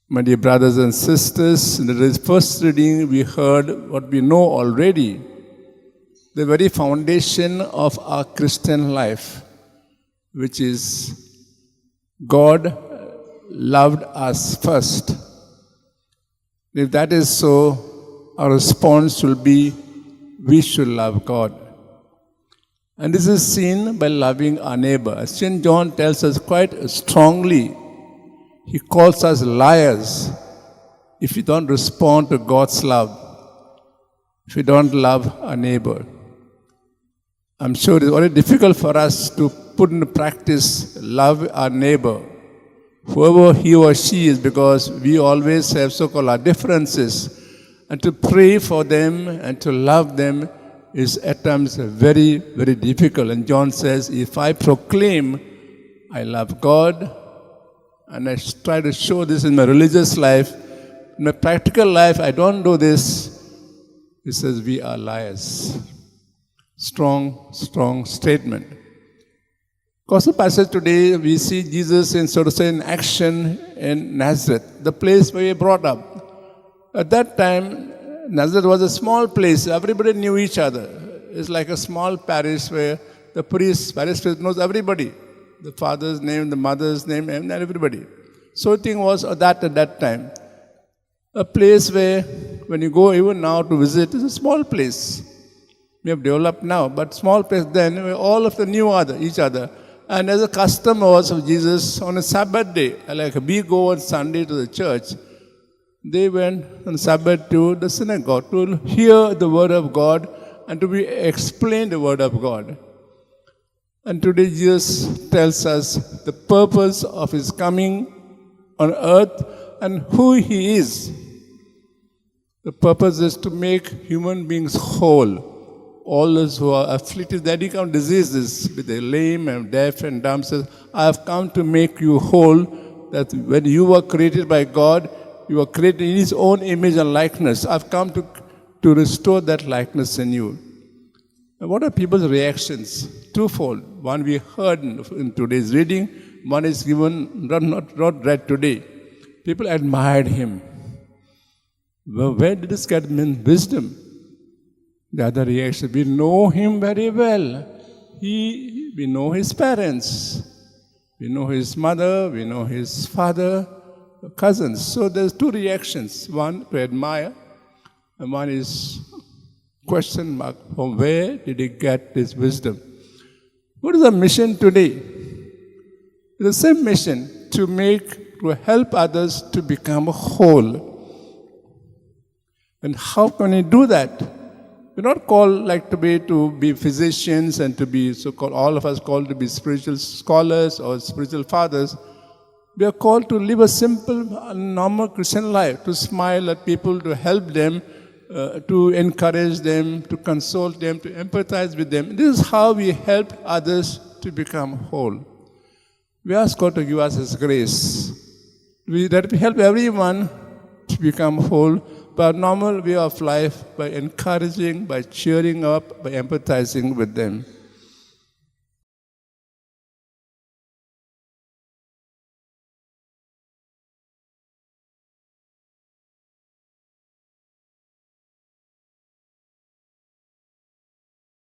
My dear brothers and sisters, in the first reading we heard what we know already, the very foundation of our Christian life, which is God loved us first. If that is so, our response will be, we should love God. And this is seen by loving our neighbor. St. John tells us quite strongly, he calls us liars if we don't respond to God's love, if we don't love our neighbor. I'm sure it's very difficult for us to put into practice love our neighbor, whoever he or she is, because we always have so-called our differences. And to pray for them and to love them is at times very, very difficult. And John says, if I proclaim I love God, and I try to show this in my religious life, in my practical life, I don't do this, he says, we are liars. Strong, strong statement. Because the passage today, we see Jesus in, so to say, in action in Nazareth, the place where he brought up. At that time, Nazareth was a small place. Everybody knew each other. It's like a small parish where the parish priest knows everybody. The father's name, the mother's name, and everybody. So the thing was that at that time. A place where, when you go even now to visit, it's a small place. We have developed now, but small place then, where all of them knew each other. And as a custom was of Jesus, on a Sabbath day, like we go on Sunday to the church, they went on Sabbath to the synagogue to hear the word of God and to be explain the word of God. And today Jesus tells us the purpose of his coming on earth and who he is. The purpose is to make human beings whole. All those who are afflicted, they become diseases, with the lame and deaf and dumb, says, I have come to make you whole, that when you were created by God, you were created in his own image and likeness. I've come to restore that likeness in you. And what are people's reactions? Twofold. One we heard in today's reading, one is given, not read today. People admired him. Well, where did this get wisdom? The other reaction, we know him very well. We know his parents. We know his mother, we know his father, cousins. So there's two reactions. One to admire, and one is question mark. From where did he get this wisdom? What is the mission today? The same mission, to help others to become whole. And how can we do that? We're not called to be physicians and to be so-called, all of us called to be spiritual scholars or spiritual fathers. We are called to live a simple, normal Christian life, to smile at people, to help them, to encourage them, to console them, to empathize with them. This is how we help others to become whole. We ask God to give us His grace, that we help everyone to become whole by a normal way of life, by encouraging, by cheering up, by empathizing with them.